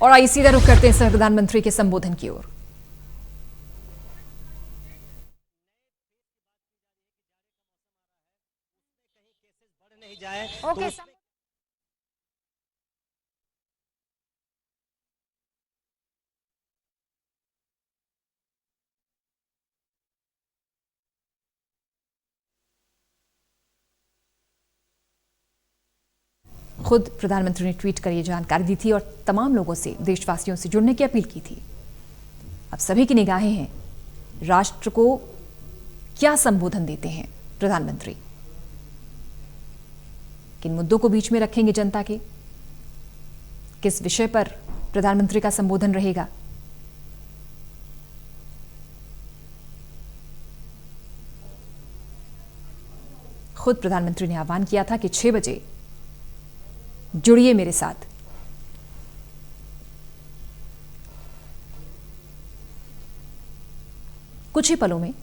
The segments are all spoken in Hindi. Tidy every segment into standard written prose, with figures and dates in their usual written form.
और आइए सीधा रुख करते हैं प्रधानमंत्री के संबोधन की ओर। ओके, खुद प्रधानमंत्री ने ट्वीट कर ये जानकारी दी थी और तमाम लोगों से, देशवासियों से जुड़ने की अपील की थी। अब सभी की निगाहें हैं, राष्ट्र को क्या संबोधन देते हैं प्रधानमंत्री, किन मुद्दों को बीच में रखेंगे जनता के, किस विषय पर प्रधानमंत्री का संबोधन रहेगा। खुद प्रधानमंत्री ने आह्वान किया था कि 6 बजे जुड़िए मेरे साथ। कुछ ही पलों में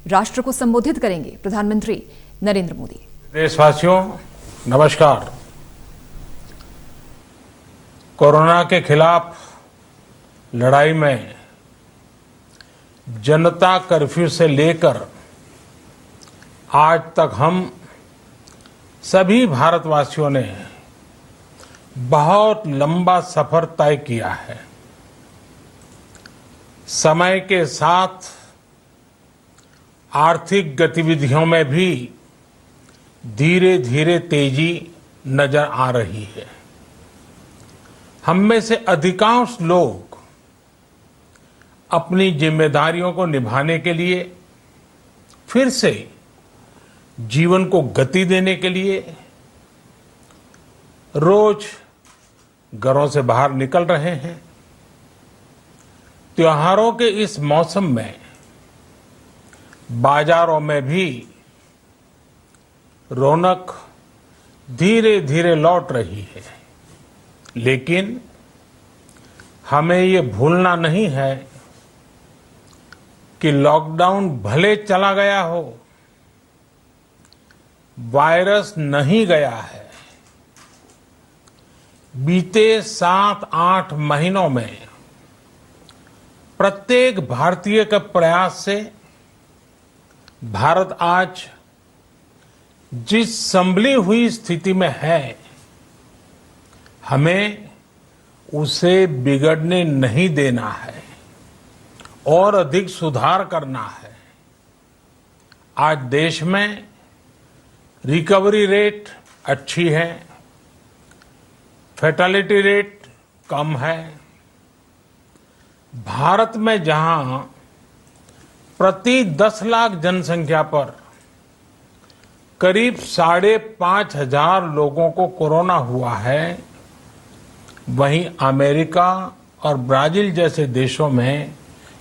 राष्ट्र को संबोधित करेंगे प्रधानमंत्री नरेंद्र मोदी। देशवासियों नमस्कार। कोरोना के खिलाफ लड़ाई में जनता कर्फ्यू से लेकर आज तक हम सभी भारतवासियों ने बहुत लंबा सफर तय किया है। समय के साथ आर्थिक गतिविधियों में भी धीरे धीरे तेजी नजर आ रही है। हम में से अधिकांश लोग अपनी जिम्मेदारियों को निभाने के लिए, फिर से जीवन को गति देने के लिए रोज घरों से बाहर निकल रहे हैं। त्योहारों के इस मौसम में बाजारों में भी रौनक धीरे धीरे लौट रही है, लेकिन हमें ये भूलना नहीं है कि लॉकडाउन भले चला गया हो, वायरस नहीं गया है। बीते 7-8 महीनों में प्रत्येक भारतीय के प्रयास से भारत आज जिस संभली हुई स्थिति में है, हमें उसे बिगड़ने नहीं देना है और अधिक सुधार करना है। आज देश में रिकवरी रेट अच्छी है, फैटेलिटी रेट कम है। भारत में जहां प्रति 10 लाख जनसंख्या पर करीब 5,500 लोगों को कोरोना हुआ है, वहीं अमेरिका और ब्राजील जैसे देशों में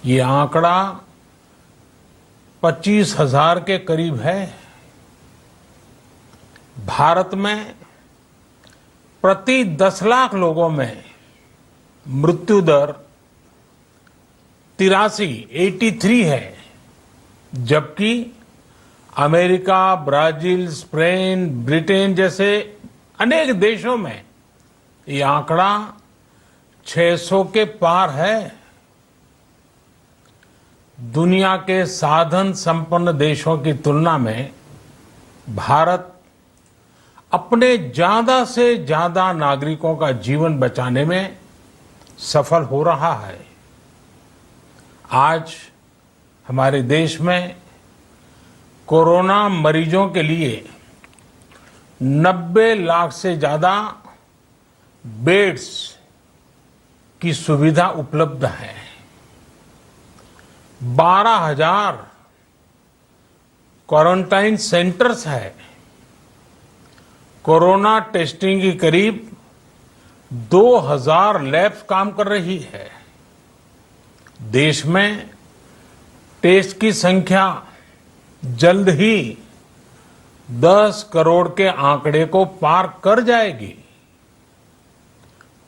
ये आंकड़ा 25,000 के करीब है। भारत में प्रति 10 लाख लोगों में मृत्यु दर 83 है, जबकि अमेरिका, ब्राजील, स्पेन, ब्रिटेन जैसे अनेक देशों में ये आंकड़ा 600 के पार है। दुनिया के साधन संपन्न देशों की तुलना में भारत अपने ज्यादा से ज्यादा नागरिकों का जीवन बचाने में सफल हो रहा है। आज हमारे देश में कोरोना मरीजों के लिए 90 लाख से ज्यादा बेड्स की सुविधा उपलब्ध है। 12,000 क्वारंटाइन सेंटर्स है। कोरोना टेस्टिंग की करीब 2,000 लैब्स काम कर रही है। देश में टेस्ट की संख्या जल्द ही 10 करोड़ के आंकड़े को पार कर जाएगी।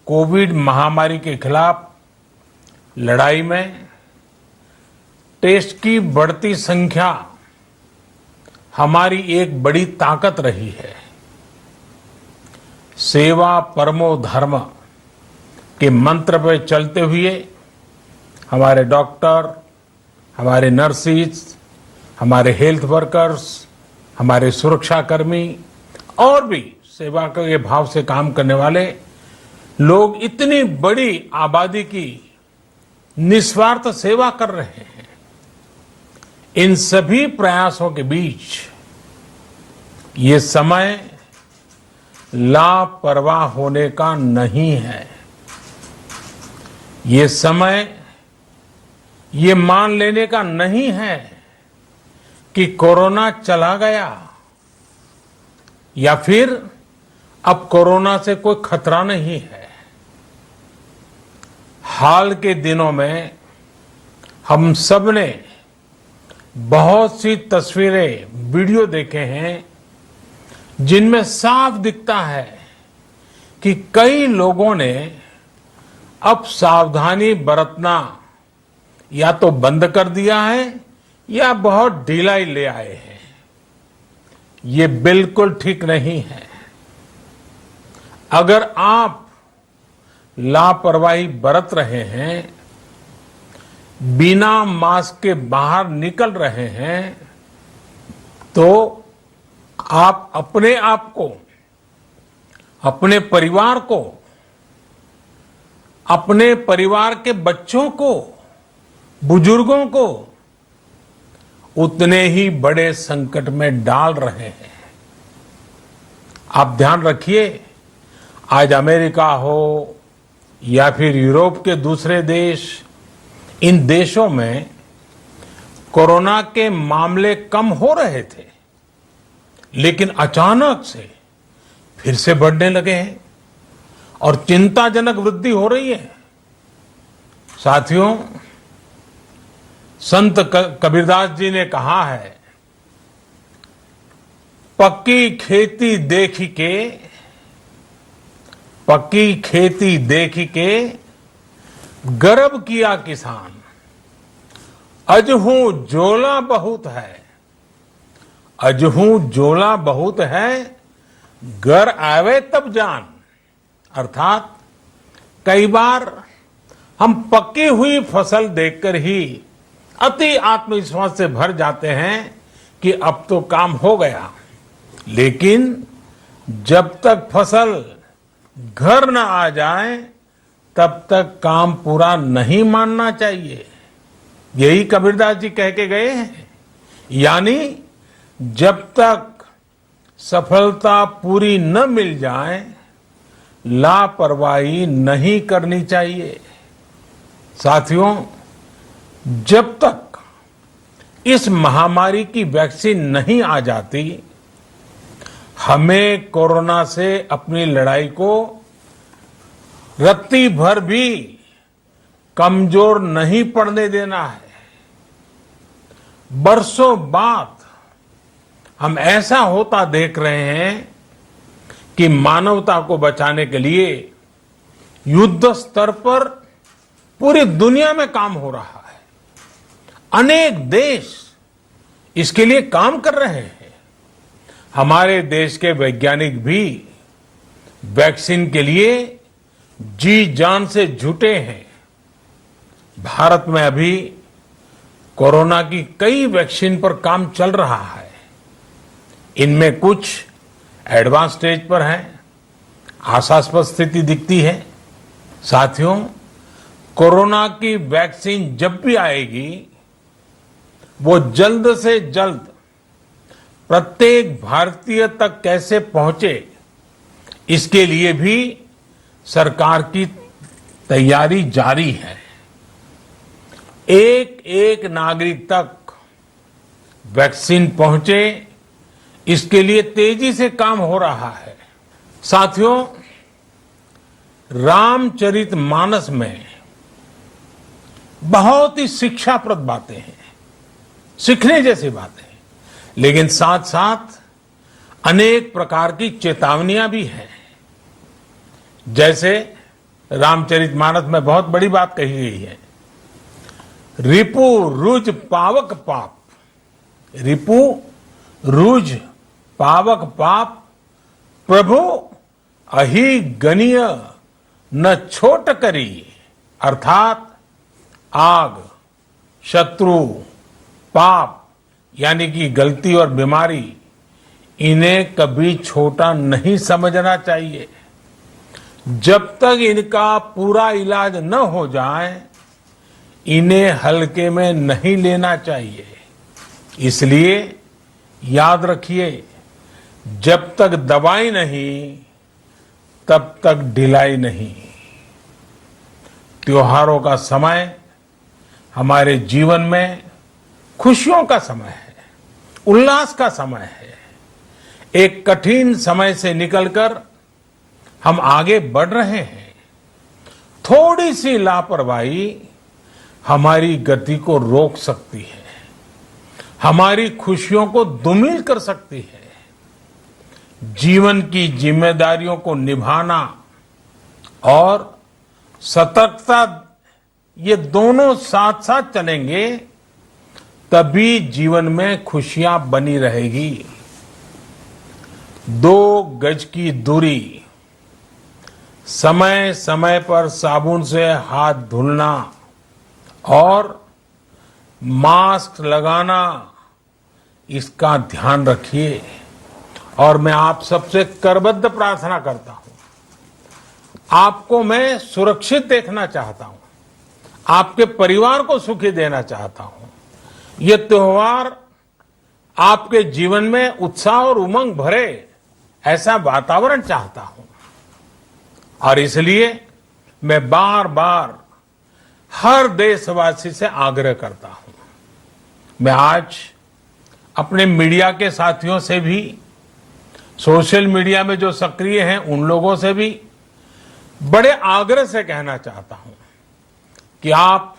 कोविड महामारी के खिलाफ लड़ाई में टेस्ट की बढ़ती संख्या हमारी एक बड़ी ताकत रही है। सेवा परमो धर्म के मंत्र पर चलते हुए हमारे डॉक्टर, हमारे नर्सिस, हमारे हेल्थ वर्कर्स, हमारे सुरक्षाकर्मी और भी सेवा के भाव से काम करने वाले लोग इतनी बड़ी आबादी की निस्वार्थ सेवा कर रहे हैं। इन सभी प्रयासों के बीच ये समय लापरवाह होने का नहीं है। ये समय ये मान लेने का नहीं है कि कोरोना चला गया या फिर अब कोरोना से कोई खतरा नहीं है। हाल के दिनों में हम सब ने बहुत सी तस्वीरें, वीडियो देखे हैं जिनमें साफ दिखता है कि कई लोगों ने अब सावधानी बरतना या तो बंद कर दिया है या बहुत ढिलाई ले आए हैं। ये बिल्कुल ठीक नहीं है। अगर आप लापरवाही बरत रहे हैं, बिना मास्क के बाहर निकल रहे हैं, तो आप अपने आप को, अपने परिवार को, अपने परिवार के बच्चों को, बुजुर्गों को उतने ही बड़े संकट में डाल रहे हैं। आप ध्यान रखिए, आज अमेरिका हो या फिर यूरोप के दूसरे देश, इन देशों में कोरोना के मामले कम हो रहे थे, लेकिन अचानक से फिर से बढ़ने लगे हैं और चिंताजनक वृद्धि हो रही है। साथियों, संत कबीरदास जी ने कहा है, पक्की खेती देख के गर्व किया किसान, अजहू जोला बहुत है, घर आवे तब जान। अर्थात कई बार हम पक्की हुई फसल देखकर ही अति आत्मविश्वास से भर जाते हैं कि अब तो काम हो गया, लेकिन जब तक फसल घर न आ जाए तब तक काम पूरा नहीं मानना चाहिए। यही कबीरदास जी कह के गए हैं। यानी जब तक सफलता पूरी न मिल जाए, लापरवाही नहीं करनी चाहिए। साथियों, जब तक इस महामारी की वैक्सीन नहीं आ जाती, हमें कोरोना से अपनी लड़ाई को रत्ती भर भी कमजोर नहीं पड़ने देना है। बरसों बाद हम ऐसा होता देख रहे हैं कि मानवता को बचाने के लिए युद्ध स्तर पर पूरी दुनिया में काम हो रहा है। अनेक देश इसके लिए काम कर रहे हैं। हमारे देश के वैज्ञानिक भी वैक्सीन के लिए जी जान से जुटे हैं। भारत में अभी कोरोना की कई वैक्सीन पर काम चल रहा है। इनमें कुछ एडवांस स्टेज पर हैं, आशास्पद स्थिति दिखती है। साथियों, कोरोना की वैक्सीन जब भी आएगी, वो जल्द से जल्द प्रत्येक भारतीय तक कैसे पहुंचे, इसके लिए भी सरकार की तैयारी जारी है। एक एक नागरिक तक वैक्सीन पहुंचे, इसके लिए तेजी से काम हो रहा है। साथियों, रामचरितमानस में बहुत ही शिक्षाप्रद बातें हैं, सीखने जैसी बातें हैं, लेकिन साथ साथ अनेक प्रकार की चेतावनियां भी हैं। जैसे रामचरितमानस में बहुत बड़ी बात कही गई है, रिपु रुज पावक पाप, रिपु रुज पावक पाप, प्रभु अहि गनीय न छोट करी, अर्थात आग, शत्रु, पाप यानी कि गलती और बीमारी, इन्हें कभी छोटा नहीं समझना चाहिए। जब तक इनका पूरा इलाज न हो जाए, इन्हें हल्के में नहीं लेना चाहिए। इसलिए याद रखिए, जब तक दवाई नहीं, तब तक ढिलाई नहीं। त्योहारों का समय हमारे जीवन में खुशियों का समय है, उल्लास का समय है। एक कठिन समय से निकलकर हम आगे बढ़ रहे हैं। थोड़ी सी लापरवाही हमारी गति को रोक सकती है, हमारी खुशियों को धूमिल कर सकती है। जीवन की जिम्मेदारियों को निभाना और सतर्कता, ये दोनों साथ साथ चलेंगे, तभी जीवन में खुशियां बनी रहेगी। 2 गज की दूरी, समय समय पर साबुन से हाथ धुलना और मास्क लगाना, इसका ध्यान रखिए। और मैं आप सबसे करबद्ध प्रार्थना करता हूं, आपको मैं सुरक्षित देखना चाहता हूं, आपके परिवार को सुखी देना चाहता हूं। ये त्योहार आपके जीवन में उत्साह और उमंग भरे, ऐसा वातावरण चाहता हूं। और इसलिए मैं बार बार हर देशवासी से आग्रह करता हूं। मैं आज अपने मीडिया के साथियों से भी, सोशल मीडिया में जो सक्रिय हैं उन लोगों से भी बड़े आग्रह से कहना चाहता हूं कि आप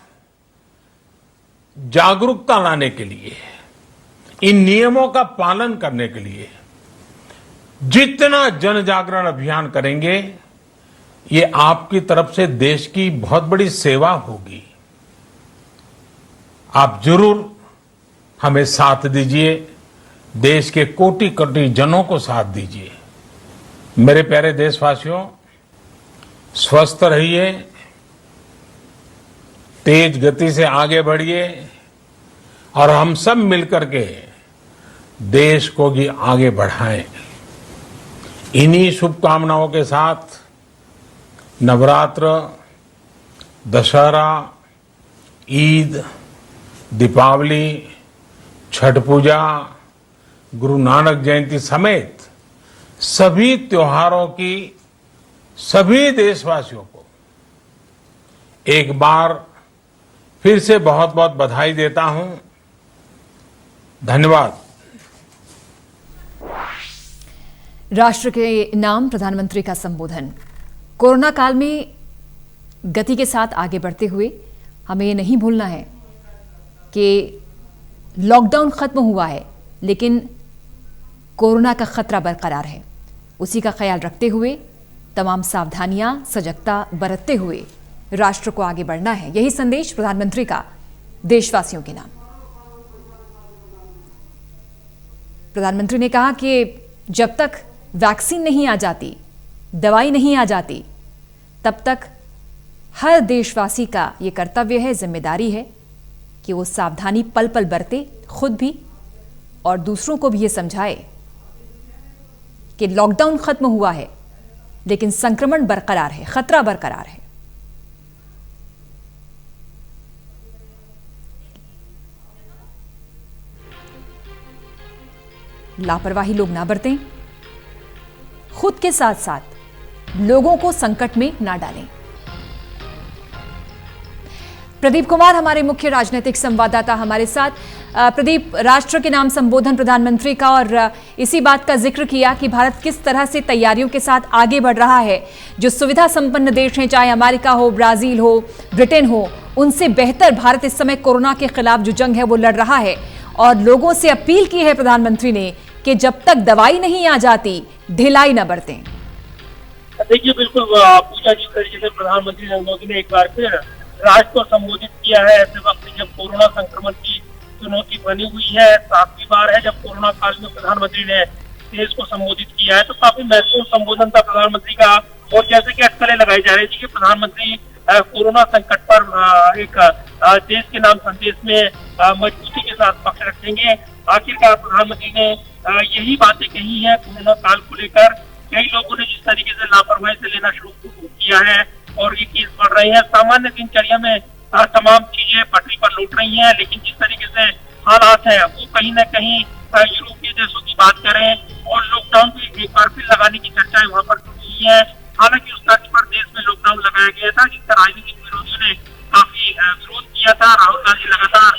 जागरूकता लाने के लिए, इन नियमों का पालन करने के लिए जितना जन जागरण अभियान करेंगे, ये आपकी तरफ से देश की बहुत बड़ी सेवा होगी। आप जरूर हमें साथ दीजिए, देश के कोटि कोटि जनों को साथ दीजिए। मेरे प्यारे देशवासियों, स्वस्थ रहिए, तेज गति से आगे बढ़िए और हम सब मिलकर के देश को भी आगे बढ़ाएं। इन्हीं शुभकामनाओं के साथ नवरात्र, दशहरा, ईद, दीपावली, छठ पूजा, गुरु नानक जयंती समेत सभी त्योहारों की सभी देशवासियों को एक बार फिर से बहुत बहुत बधाई देता हूं। धन्यवाद। राष्ट्र के नाम प्रधानमंत्री का संबोधन। कोरोना काल में गति के साथ आगे बढ़ते हुए हमें ये नहीं भूलना है कि लॉकडाउन खत्म हुआ है, लेकिन कोरोना का खतरा बरकरार है। उसी का ख्याल रखते हुए तमाम सावधानियां, सजगता बरतते हुए राष्ट्र को आगे बढ़ना है। यही संदेश प्रधानमंत्री का देशवासियों के नाम। प्रधानमंत्री ने कहा कि जब तक वैक्सीन नहीं आ जाती, दवाई नहीं आ जाती, तब तक हर देशवासी का ये कर्तव्य है, जिम्मेदारी है कि वो सावधानी पल पल बरते, खुद भी और दूसरों को भी ये समझाए कि लॉकडाउन खत्म हुआ है, लेकिन संक्रमण बरकरार है, खतरा बरकरार है। लापरवाही लोग ना बरतें, खुद के साथ साथ लोगों को संकट में ना डालें। प्रदीप कुमार हमारे मुख्य राजनीतिक संवाददाता हमारे साथ। प्रदीप, राष्ट्र के नाम संबोधन प्रधानमंत्री का, और इसी बात का जिक्र किया कि भारत किस तरह से तैयारियों के साथ आगे बढ़ रहा है। जो सुविधा संपन्न देश हैं, चाहे अमेरिका हो, ब्राजील हो, ब्रिटेन हो, उनसे बेहतर भारत इस समय कोरोना के खिलाफ जो जंग है वो लड़ रहा है। और लोगों से अपील की है प्रधानमंत्री ने कि जब तक दवाई नहीं आ जाती, ढिलाई न बरतें। देखिए, बिल्कुल पूजा, जिस तरीके से प्रधानमंत्री नरेंद्र मोदी ने एक बार फिर राष्ट्र को संबोधित किया है ऐसे वक्त जब कोरोना संक्रमण की चुनौती बनी हुई है, 7वीं बार है जब कोरोना काल में प्रधानमंत्री ने देश को संबोधित किया है, तो काफी महत्वपूर्ण संबोधन था प्रधानमंत्री का। और जैसे कि अटकलें लगाई जा रही थी कि प्रधानमंत्री कोरोना संकट पर एक देश के नाम संदेश में मजबूती के साथ पक्ष रखेंगे। आखिरकार प्रधानमंत्री ने यही बातें कही है कोरोना काल को लेकर। कई लोगों ने जिस तरीके से लापरवाही से लेना शुरू किया है और ये केस बढ़ रहे हैं, सामान्य दिनचर्या में तमाम चीजें पटरी पर लौट रही हैं, लेकिन जिस तरीके से हालात है वो कहीं न कहीं यूरोपीय देशों की बात करें और लॉकडाउन भी एक बार फिर लगाने की चर्चाएं वहां पर हुई है। हालांकि उस तर्ज पर देश में लॉकडाउन लगाया गया था जिसका राजनीतिक विरोधियों ने काफी विरोध किया था। राहुल गांधी लगातार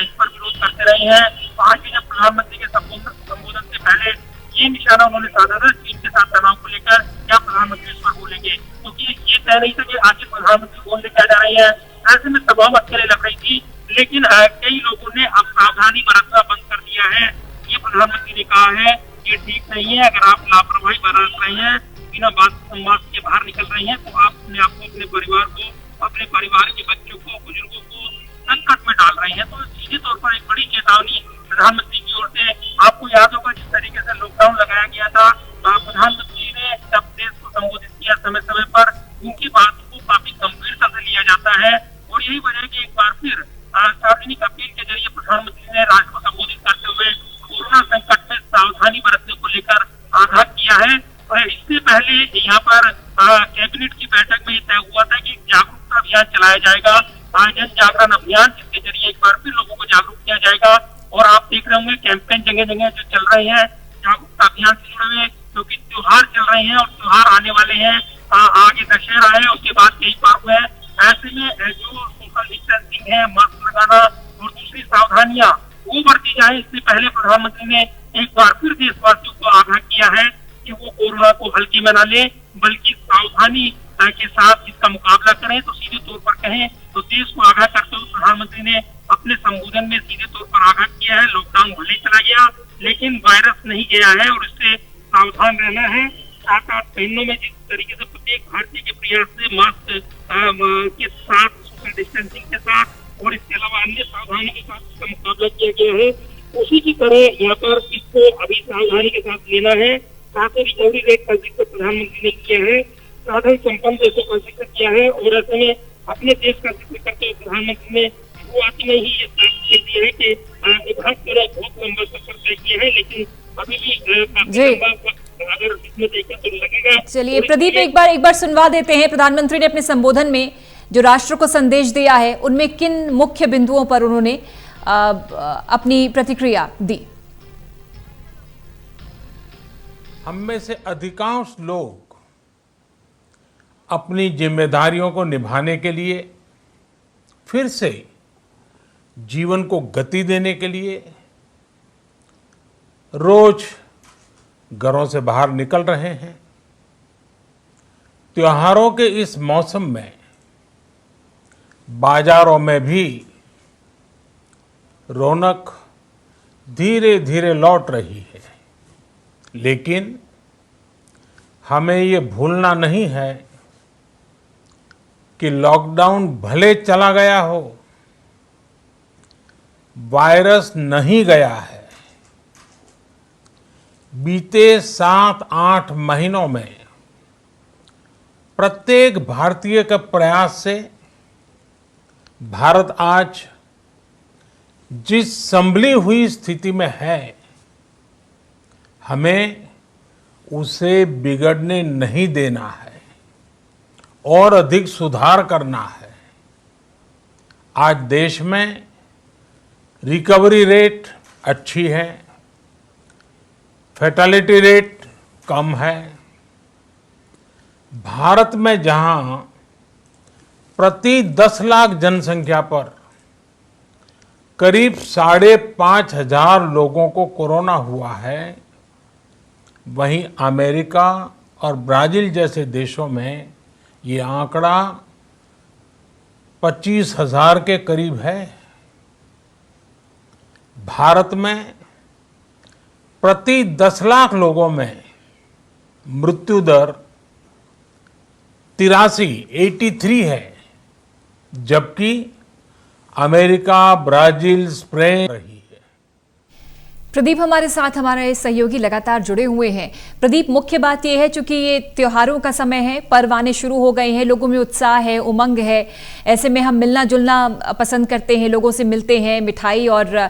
इस पर विरोध करते रहे हैं। आज भी जब प्रधानमंत्री के संबोधन से पहले ये निशाना उन्होंने साधा था चीन के साथ तनाव को लेकर, क्या प्रधानमंत्री इस पर बोलेंगे, क्योंकि ये तय नहीं था कि आखिर प्रधानमंत्री बोलने क्या जा रही है। ऐसे में तमाम अटकलें लग रही थी, लेकिन कई लोगों ने अब सावधानी बरतना बंद कर दिया है। ये प्रधानमंत्री ने कहा है ये ठीक नहीं है, अगर आप लापरवाही बरत रहे हैं, बिना मास्क के बाहर निकल रहे हैं, तो आप अपने आप को, अपने परिवार को, अपने परिवार के बच्चों को, बुजुर्गों को संकट में डाल रहे हैं। तो सीधे तौर पर एक बड़ी चेतावनी प्रधानमंत्री की ओर से। आपको याद होगा जिस तरीके से लॉकडाउन लगाया गया था, प्रधानमंत्री ने जब देश को संबोधित किया समय समय पर उनकी बात को काफी गंभीरता से लिया जाता है और यही वजह है कि एक बार फिर सार्वजनिक अपील के जरिए प्रधानमंत्री ने राष्ट्र को संबोधित करते हुए कोरोना संकट में सावधानी बरतने को लेकर आगाह किया है। और इससे पहले यहाँ पर कैबिनेट की बैठक में तय हुआ था कि जागरूकता अभियान चलाया जाएगा, जन जागरण अभियान, जिसके जरिए एक बार फिर लोगों को जागरूक किया जाएगा। और आप देख रहे होंगे कैंपेन जगह जगह जो चल रहे हैं जागरूकता अभियान से जुड़े हुए, क्योंकि त्योहार चल रहे हैं और त्योहार आने वाले हैं। आगे दशहरा है, उसके बाद कई पर्व है। ऐसे में जो सोशल डिस्टेंसिंग है, मास्क लगाना और दूसरी सावधानियां वो बरती जाए। इससे पहले प्रधानमंत्री ने एक बार फिर देशवासियों को आगाह किया है कि वो कोरोना को हल्के में न ले, बल्कि सावधानी के साथ इसका मुकाबला करें। तो सीधे तौर पर कहें तो देश को आगाह करते हुए प्रधानमंत्री ने अपने संबोधन में सीधे तौर पर आगाह किया है लॉकडाउन भले चला गया, लेकिन वायरस नहीं गया है और इससे सावधान रहना है। 7-8 महीनों में जिस तरीके से प्रत्येक भारतीय के प्रयास से मास्क के साथ, सोशल डिस्टेंसिंग के साथ और इसके अलावा अन्य सावधानी के साथ इसका मुकाबला किया गया है, उसी की तरह यहाँ पर इसको अभी सावधानी के साथ लेना है। साथ ही रिकवरी रेट का जिक्र प्रधानमंत्री ने किया है, साधन संपन्न देशों का जिक्र किया है और ऐसे में अपने देश का जिक्र करते हुए प्रधानमंत्री ने शुरुआती में ही ये कर दिया है कि विभाग द्वारा बहुत लंबा सफर तय किया है, लेकिन अभी भी काफी लंबा अगर इसमें देखें तो लगेगा। चलिए प्रदीप, एक बार सुनवा देते हैं। प्रधानमंत्री ने अपने संबोधन में जो राष्ट्र को संदेश दिया है, उनमें किन मुख्य बिंदुओं पर उन्होंने अपनी प्रतिक्रिया दी? हम में से अधिकांश लोग अपनी जिम्मेदारियों को निभाने के लिए, फिर से जीवन को गति देने के लिए रोज घरों से बाहर निकल रहे हैं। त्योहारों के इस मौसम में बाजारों में भी रौनक धीरे धीरे लौट रही है, लेकिन हमें ये भूलना नहीं है कि लॉकडाउन भले चला गया हो, वायरस नहीं गया है। बीते 7-8 महीनों में प्रत्येक भारतीय के प्रयास से भारत आज जिस संभली हुई स्थिति में है, हमें उसे बिगड़ने नहीं देना है और अधिक सुधार करना है। आज देश में रिकवरी रेट अच्छी है, फैटेलिटी रेट कम है। भारत में जहां प्रति 10 लाख जनसंख्या पर करीब 5,500 लोगों को कोरोना हुआ है, वहीं अमेरिका और ब्राजील जैसे देशों में ये आंकड़ा 25,000 के करीब है। भारत में प्रति 10 लाख लोगों में मृत्यु दर 83 है, जबकि अमेरिका, ब्राजील, स्पेन रही है। प्रदीप हमारे साथ, हमारे सहयोगी लगातार जुड़े हुए हैं। प्रदीप, मुख्य बात यह है चूंकि ये त्योहारों का समय है, पर्व आने शुरू हो गए हैं, लोगों में उत्साह है, उमंग है, ऐसे में हम मिलना जुलना पसंद करते हैं, लोगों से मिलते हैं, मिठाई और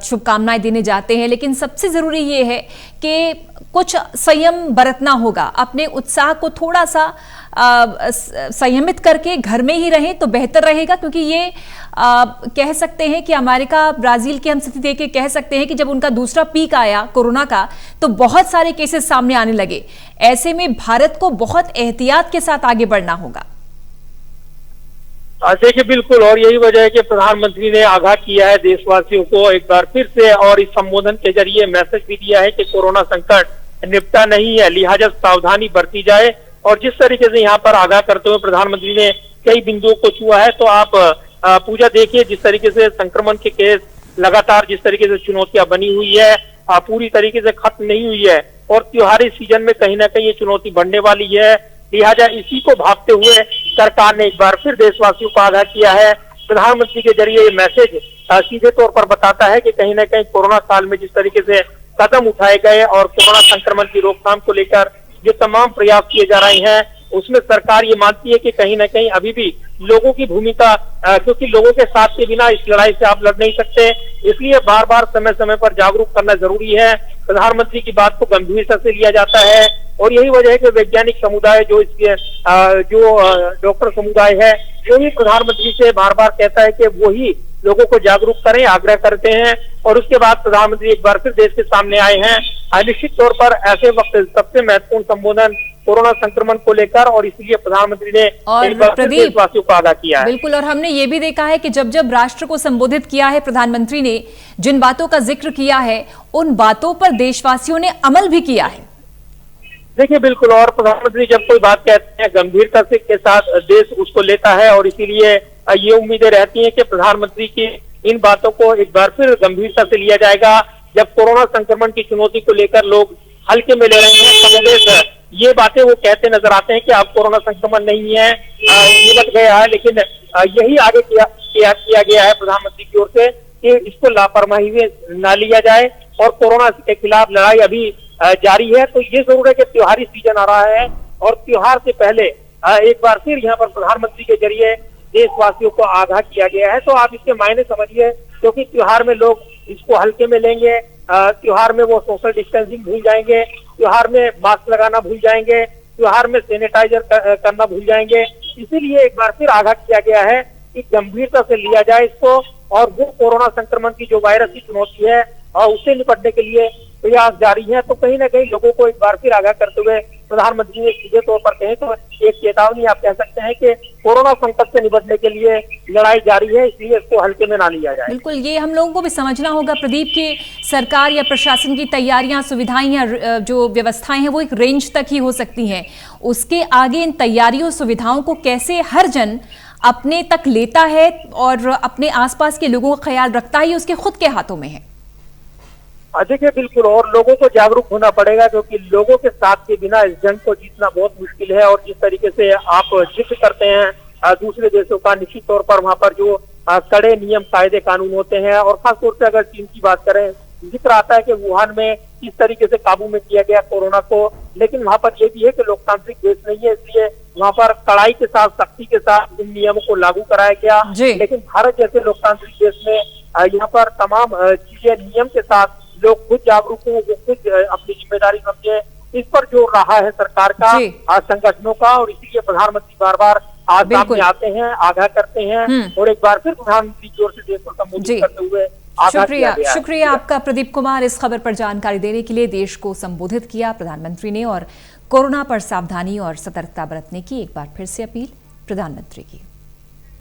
शुभकामनाएं देने जाते हैं, लेकिन सबसे जरूरी ये है कि कुछ संयम बरतना होगा। अपने उत्साह को थोड़ा सा संयमित करके घर में ही रहें तो बेहतर रहेगा, क्योंकि ये कह सकते हैं कि अमेरिका, ब्राजील की हम स्थिति देख के कह सकते हैं कि जब उनका दूसरा पीक आया कोरोना का तो बहुत सारे केसेस सामने आने लगे। ऐसे में भारत को बहुत एहतियात के साथ आगे बढ़ना होगा। देखिए, बिल्कुल, और यही वजह है कि प्रधानमंत्री ने आगाह किया है देशवासियों को एक बार फिर से, और इस संबोधन के जरिए मैसेज भी दिया है कि कोरोना संकट निपटा नहीं है, लिहाजा सावधानी बरती जाए। और जिस तरीके से यहाँ पर आगाह करते हुए प्रधानमंत्री ने कई बिंदुओं को छुआ है, तो आप पूजा देखिए, जिस तरीके से संक्रमण के केस लगातार, जिस तरीके से चुनौतियां बनी हुई है, पूरी तरीके से खत्म नहीं हुई है, और त्योहारी सीजन में कहीं ना कहीं ये चुनौती बढ़ने वाली है। लिहाजा इसी को भागते हुए सरकार ने एक बार फिर देशवासियों को आगाह किया है। प्रधानमंत्री के जरिए ये मैसेज सीधे तौर पर बताता है कि कहीं ना कहीं कोरोना काल में जिस तरीके से कदम उठाए गए और कोरोना संक्रमण की रोकथाम को लेकर जो तमाम प्रयास किए जा रहे हैं, उसमें सरकार ये मानती है कि कहीं ना कहीं अभी भी लोगों की भूमिका, क्योंकि लोगों के साथ के बिना इस लड़ाई से आप लड़ नहीं सकते, इसलिए बार बार समय समय पर जागरूक करना जरूरी है। प्रधानमंत्री की बात को गंभीरता से लिया जाता है, और यही वजह है कि वैज्ञानिक समुदाय, जो इसके जो डॉक्टर समुदाय है, जो ही प्रधानमंत्री से बार बार कहता है कि वो ही लोगों को जागरूक करें, आग्रह करते हैं। और उसके बाद प्रधानमंत्री एक बार फिर देश के सामने आए हैं। निश्चित तौर पर ऐसे वक्त सबसे महत्वपूर्ण संबोधन कोरोना संक्रमण को लेकर, और इसलिए प्रधानमंत्री ने देशवासियों को आगाह किया है। बिल्कुल, और हमने ये भी देखा है कि जब जब राष्ट्र को संबोधित किया है प्रधानमंत्री ने, जिन बातों का जिक्र किया है, उन बातों पर देशवासियों ने अमल भी किया है। देखिए, बिल्कुल, और प्रधानमंत्री जब कोई बात कहते हैं गंभीरता से के साथ देश उसको लेता है, और इसीलिए ये उम्मीदें रहती हैं कि प्रधानमंत्री की इन बातों को एक बार फिर गंभीरता से लिया जाएगा। जब कोरोना संक्रमण की चुनौती को लेकर लोग हल्के में ले रहे हैं, कमोबेश ये बातें वो कहते नजर आते हैं कि अब कोरोना संक्रमण नहीं है, निपट गया है, लेकिन यही आगे किया गया है प्रधानमंत्री की ओर से कि इसको लापरवाही में न लिया जाए, और कोरोना के खिलाफ लड़ाई अभी जारी है। तो ये जरूर है कि त्योहारी सीजन आ रहा है, और त्योहार से पहले एक बार फिर यहाँ पर प्रधानमंत्री के जरिए देशवासियों को आगाह किया गया है। तो आप इसके मायने समझिए, क्योंकि त्योहार में लोग इसको हल्के में लेंगे, त्योहार में वो सोशल डिस्टेंसिंग भूल जाएंगे, त्योहार में मास्क लगाना भूल जाएंगे, त्योहार में सैनिटाइजर करना भूल जाएंगे। इसीलिए एक बार फिर आगाह किया गया है कि गंभीरता से लिया जाए इसको, और वो कोरोना संक्रमण की जो वायरस की चुनौती है और उससे निपटने के लिए प्रयास जारी है। तो कहीं ना कहीं लोगों को एक बार फिर आगाह करते हुए प्रधानमंत्री ने सीधे तौर पर कहे तो एक चेतावनी आप कह सकते हैं कि कोरोना संकट से निपटने के लिए लड़ाई जारी है, इसलिए इसको हल्के में ना लिया जाए। बिल्कुल, ये हम लोगों को भी समझना होगा प्रदीप कि सरकार या प्रशासन की तैयारियां, सुविधाएं या जो व्यवस्थाएं हैं वो एक रेंज तक ही हो सकती हैं। उसके आगे इन तैयारियों, सुविधाओं को कैसे हर जन अपने तक लेता है और अपने आसपास के लोगों का ख्याल रखता है, उसके खुद के हाथों में है। देखिए, बिल्कुल, और लोगों को जागरूक होना पड़ेगा, क्योंकि लोगों के साथ के बिना इस जंग को जीतना बहुत मुश्किल है। और जिस तरीके से आप जिक्र करते हैं दूसरे देशों का, निश्चित तौर पर वहाँ पर जो कड़े नियम, कायदे, कानून होते हैं, और खासतौर से अगर चीन की बात करें, जिक्र आता है कि वुहान में किस तरीके से काबू में किया गया कोरोना को, लेकिन वहाँ पर यह भी है कि लोकतांत्रिक देश नहीं है, इसलिए वहाँ पर कड़ाई के साथ, सख्ती के साथ इन नियमों को लागू कराया गया। लेकिन भारत जैसे लोकतांत्रिक देश में यहाँ पर तमाम चीजें नियम के साथ लोग खुद जागरूक हों, वो खुद अपनी जिम्मेदारी समझे, इस पर जोर रहा है सरकार का, संगठनों का, और इसीलिए प्रधानमंत्री बार बार सामने आते हैं, आगाह करते हैं, और एक बार फिर प्रधानमंत्री की ओर से देश को संबोधित करते हुए शुक्रिया आपका प्रदीप कुमार, इस खबर पर जानकारी देने के लिए। देश को संबोधित किया प्रधानमंत्री ने, और कोरोना पर सावधानी और सतर्कता बरतने की एक बार फिर से अपील प्रधानमंत्री की।